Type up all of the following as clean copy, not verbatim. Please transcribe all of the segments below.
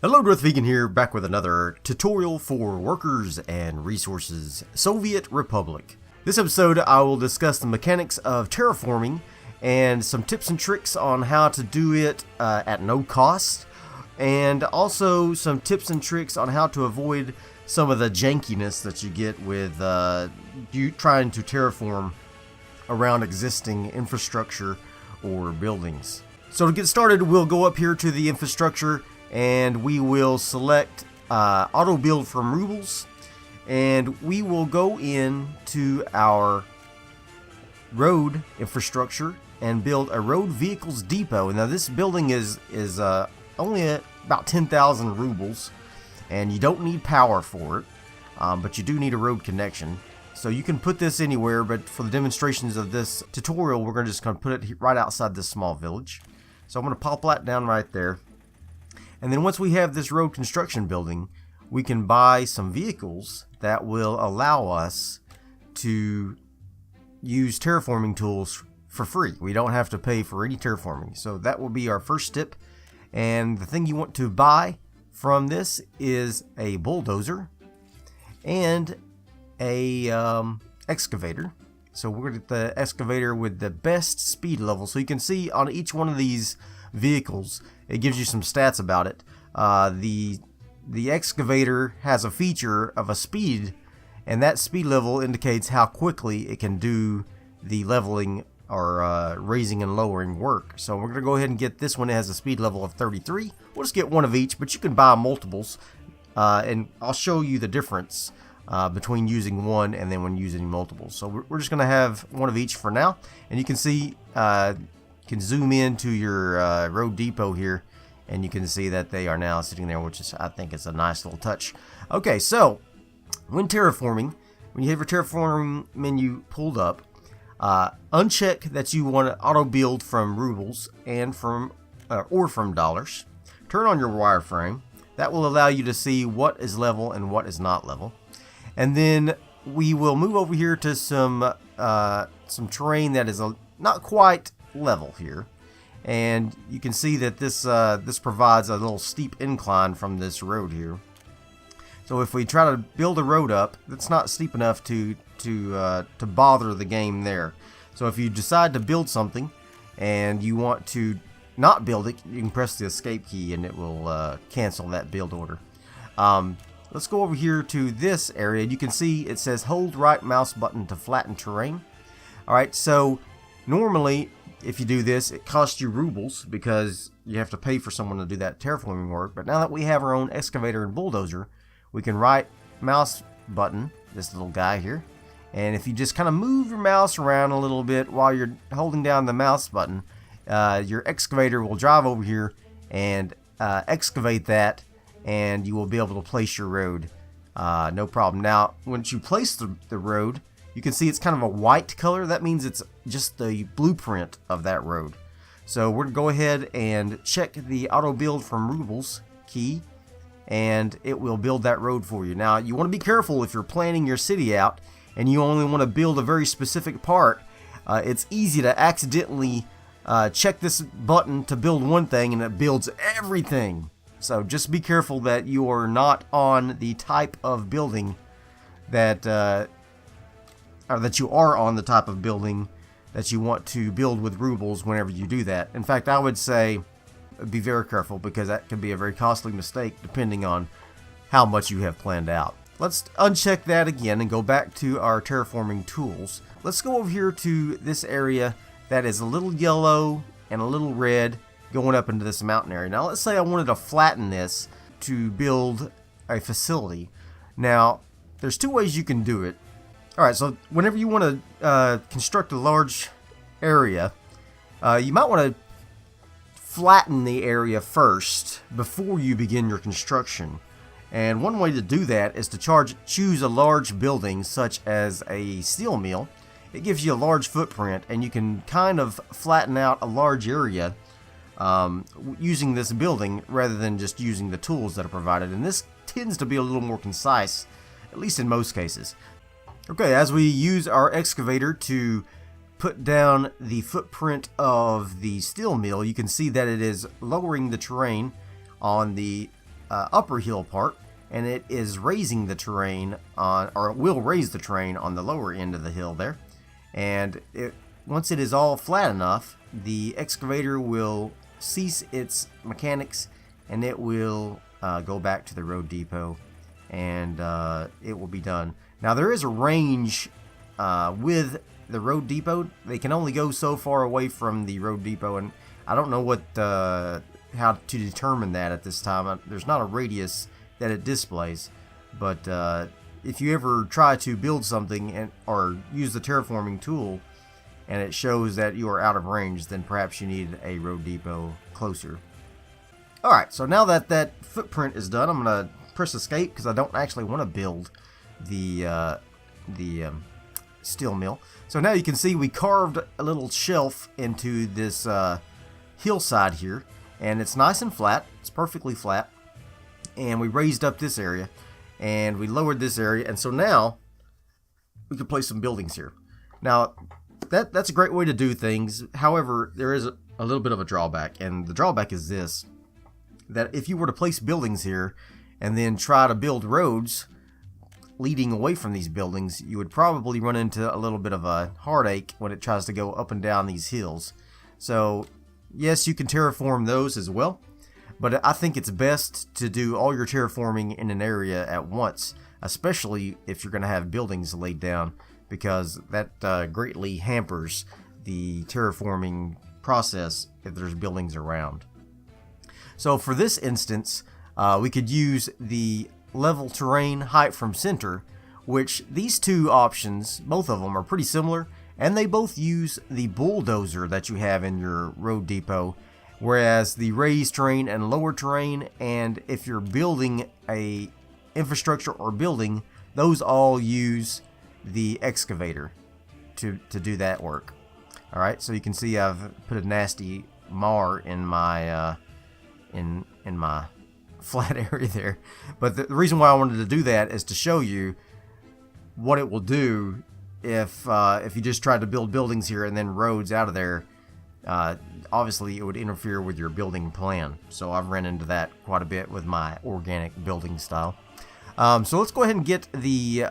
Hello, Darthvegan here, back with another tutorial for workers and resources, Soviet Republic. This episode I will discuss the mechanics of terraforming and some tips and tricks on how to do it at no cost, and also some tips and tricks on how to avoid some of the jankiness that you get with you trying to terraform around existing infrastructure or buildings. So to get started, we'll go up here to the infrastructure and we will select auto build from rubles, and we will go into our road infrastructure and build a road vehicles depot. Now this building is only about 10,000 rubles, and you don't need power for it, but you do need a road connection. So you can put this anywhere, but for the demonstrations of this tutorial, we're just going to put it right outside this small village. So I'm going to pop that down right there. And then once we have this road construction building, we can buy some vehicles that will allow us to use terraforming tools for free. We don't have to pay for any terraforming. So that will be our first step. And the thing you want to buy from this is a bulldozer and a excavator. So we're going to get the excavator with the best speed level. So you can see on each one of these vehicles, it gives you some stats about it. The excavator has a feature of a speed, and that speed level indicates how quickly it can do the leveling or raising and lowering work. So we're going to go ahead and get this one. It has a speed level of 33. We'll just get one of each, but you can buy multiples, and I'll show you the difference between using one and then when using multiples. So we're just going to have one of each for now, and you can see you can zoom into your road depot here, and you can see that they are now sitting there, which is, I think, is a nice little touch. Okay, so when terraforming, when you have your terraforming menu pulled up, uncheck that you want to auto build from rubles and from dollars. Turn on your wireframe. That will allow you to see what is level and what is not level. And then we will move over here to some terrain that is not quite level here, and you can see that this provides a little steep incline from this road here. So if we try to build a road up, that's not steep enough to bother the game there. So if you decide to build something and you want to not build it, you can press the escape key and it will cancel that build order. Let's go over here to this area. You can see it says hold right mouse button to flatten terrain. Alright, so normally if you do this, it costs you rubles because you have to pay for someone to do that terraforming work. But now that we have our own excavator and bulldozer, we can right mouse button this little guy here. And if you just kind of move your mouse around a little bit while you're holding down the mouse button, your excavator will drive over here and excavate that, and you will be able to place your road. No problem. Now, once you place the road, you can see it's kind of a white color. That means it's just the blueprint of that road. So we're going to go ahead and check the auto build from rubles key, and it will build that road for you. Now you want to be careful if you're planning your city out and you only want to build a very specific part. It's easy to accidentally check this button to build one thing and it builds everything. So just be careful that you are not on the type of building that or that you are on the type of building that you want to build with rubles whenever you do that. In fact, I would say be very careful, because that can be a very costly mistake depending on how much you have planned out. Let's uncheck that again and go back to our terraforming tools. Let's go over here to this area that is a little yellow and a little red going up into this mountain area. Now let's say I wanted to flatten this to build a facility. Now there's two ways you can do it. Alright, so whenever you want to construct a large area, you might want to flatten the area first before you begin your construction. And one way to do that is to choose a large building such as a steel mill. It gives you a large footprint, and you can kind of flatten out a large area using this building rather than just using the tools that are provided. And this tends to be a little more concise, at least in most cases. Okay, as we use our excavator to put down the footprint of the steel mill, you can see that it is lowering the terrain on the upper hill part, and it is raising the terrain on, or it will raise the terrain on the lower end of the hill there. And once it is all flat enough, the excavator will cease its mechanics, and it will go back to the road depot, and it will be done. Now there is a range with the road depot. They can only go so far away from the road depot, and I don't know what how to determine that at this time. There's not a radius that it displays, but if you ever try to build something or use the terraforming tool and it shows that you are out of range, then perhaps you need a road depot closer. Alright, so now that that footprint is done, I'm going to press escape because I don't actually want to build the steel mill. So now you can see we carved a little shelf into this hillside here, and it's nice and flat. It's perfectly flat. And we raised up this area, and we lowered this area, and so now we can place some buildings here. Now that's a great way to do things. However, there is a little bit of a drawback, and the drawback is this: that if you were to place buildings here and then try to build roads leading away from these buildings, you would probably run into a little bit of a heartache when it tries to go up and down these hills. So yes, you can terraform those as well, but I think it's best to do all your terraforming in an area at once, especially if you're going to have buildings laid down, because that greatly hampers the terraforming process if there's buildings around. So for this instance, we could use the level terrain height from center, which these two options, both of them are pretty similar, and they both use the bulldozer that you have in your road depot, whereas the raised terrain and lower terrain, and if you're building a infrastructure or building, those all use the excavator to do that work. Alright, so you can see I've put a nasty mar in my in my flat area there, but the reason why I wanted to do that is to show you what it will do if you just tried to build buildings here and then roads out of there. Obviously it would interfere with your building plan, so I've ran into that quite a bit with my organic building style. So let's go ahead and get the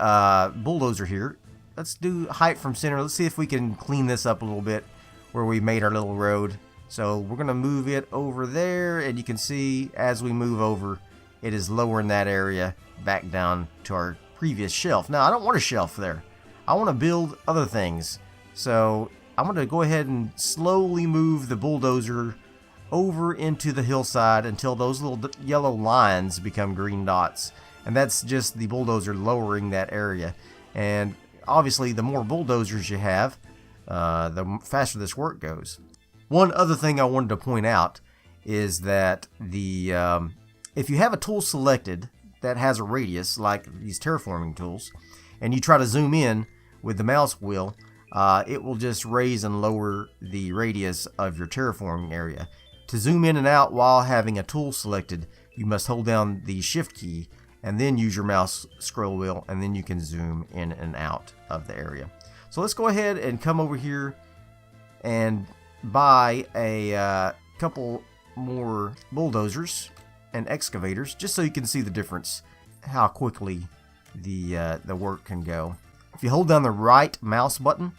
bulldozer here. Let's do height from center. Let's see if we can clean this up a little bit where we made our little road. So we're going to move it over there, and you can see as we move over, it is lowering that area back down to our previous shelf. Now, I don't want a shelf there. I want to build other things. So I'm going to go ahead and slowly move the bulldozer over into the hillside until those little yellow lines become green dots. And that's just the bulldozer lowering that area. And obviously, the more bulldozers you have, the faster this work goes. One other thing I wanted to point out is that if you have a tool selected that has a radius, like these terraforming tools, and you try to zoom in with the mouse wheel, it will just raise and lower the radius of your terraforming area. To zoom in and out while having a tool selected, you must hold down the shift key and then use your mouse scroll wheel, and then you can zoom in and out of the area. So let's go ahead and come over here and buy a couple more bulldozers and excavators, just so you can see the difference, how quickly the work can go. If you hold down the right mouse button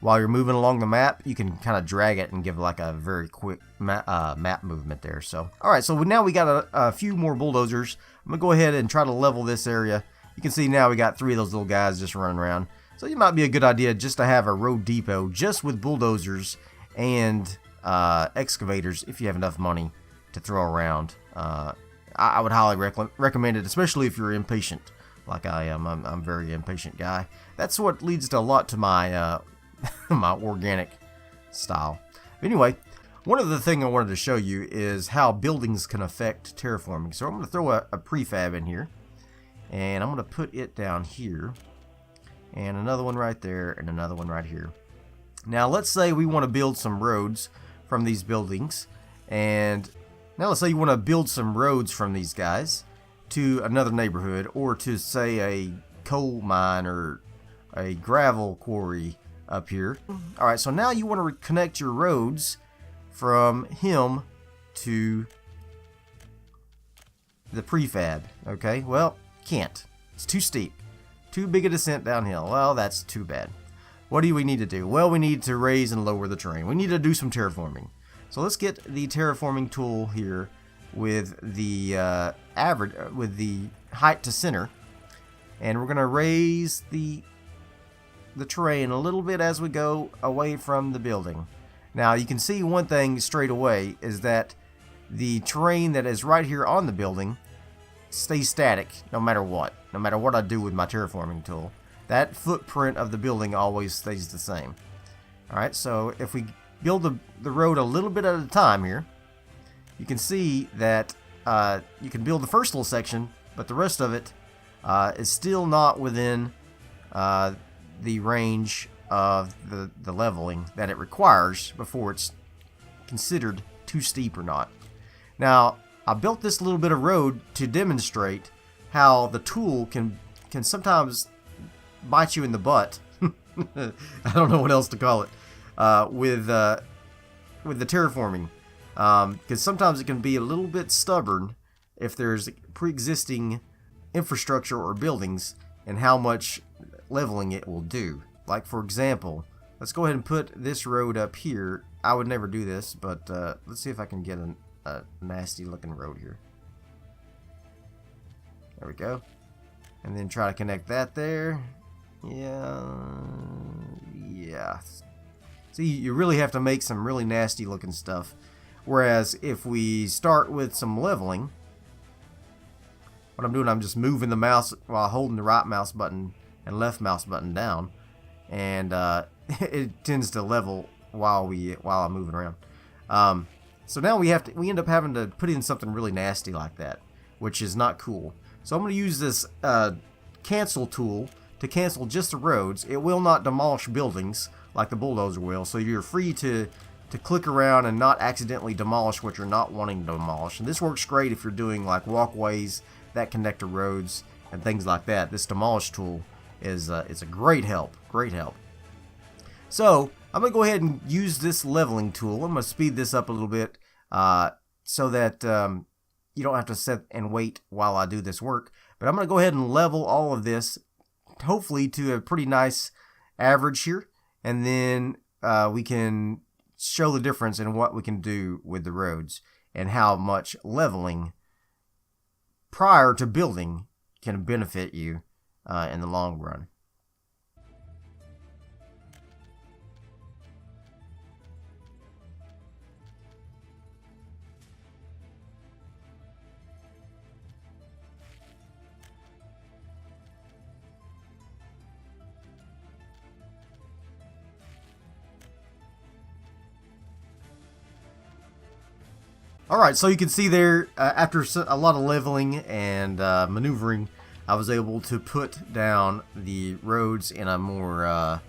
while you're moving along the map, you can kind of drag it and give like a very quick map movement there. So, alright, so now we got a few more bulldozers. I'm going to go ahead and try to level this area. You can see now we got 3 of those little guys just running around. So it might be a good idea just to have a road depot just with bulldozers and excavators if you have enough money to throw around. I would highly recommend it, especially if you're impatient like I am. I'm a very impatient guy. That's what leads to a lot to my my organic style. Anyway, one other thing I wanted to show you is how buildings can affect terraforming. So I'm going to throw a prefab in here, and I'm going to put it down here, and another one right there, and another one right here. Now let's say we want to build some roads from these buildings, and now let's say you want to build some roads from these guys to another neighborhood, or to say a coal mine or a gravel quarry up here. Alright, so now you want to connect your roads from him to the prefab. Okay, well, can't. It's too steep. Too big a descent downhill. Well, that's too bad. What do we need to do? Well, we need to raise and lower the terrain. We need to do some terraforming. So let's get the terraforming tool here with the with the height to center, and we're gonna raise the terrain a little bit as we go away from the building. Now you can see one thing straight away is that the terrain that is right here on the building stays static no matter what. No matter what I do with my terraforming tool, that footprint of the building always stays the same. Alright, so if we build the road a little bit at a time here, you can see that you can build the first little section, but the rest of it is still not within the range of the leveling that it requires before it's considered too steep or not. Now, I built this little bit of road to demonstrate how the tool can sometimes bite you in the butt. I don't know what else to call it with the terraforming, because sometimes it can be a little bit stubborn if there's pre-existing infrastructure or buildings and how much leveling it will do. Like, for example, let's go ahead and put this road up here. I would never do this, but let's see if I can get a nasty looking road here. There we go. And then try to connect that there. Yeah. See, you really have to make some really nasty looking stuff. Whereas if we start with some leveling, what I'm doing, I'm just moving the mouse while holding the right mouse button and left mouse button down, and it tends to level while I'm moving around. So now we end up having to put in something really nasty like that, which is not cool. So I'm going to use this cancel tool to cancel just the roads. It will not demolish buildings like the bulldozer will, so you're free to click around and not accidentally demolish what you're not wanting to demolish. And this works great if you're doing like walkways that connect to roads and things like that. This demolish tool is a great help. So I'm going to go ahead and use this leveling tool. I'm going to speed this up a little bit so that you don't have to sit and wait while I do this work. But I'm going to go ahead and level all of this, hopefully to a pretty nice average here. And then we can show the difference in what we can do with the roads and how much leveling prior to building can benefit you in the long run. Alright, so you can see there, after a lot of leveling and maneuvering, I was able to put down the roads in a more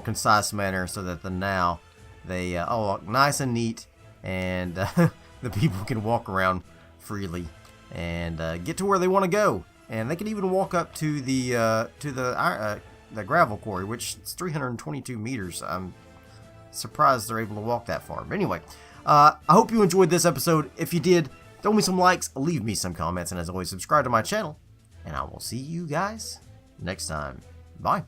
concise manner so that now they all look nice and neat, and the people can walk around freely and get to where they want to go. And they can even walk up to the gravel quarry, which is 322 meters. I'm surprised they're able to walk that far. But anyway, I hope you enjoyed this episode. If you did, throw me some likes, leave me some comments, and as always, subscribe to my channel. And I will see you guys next time. Bye.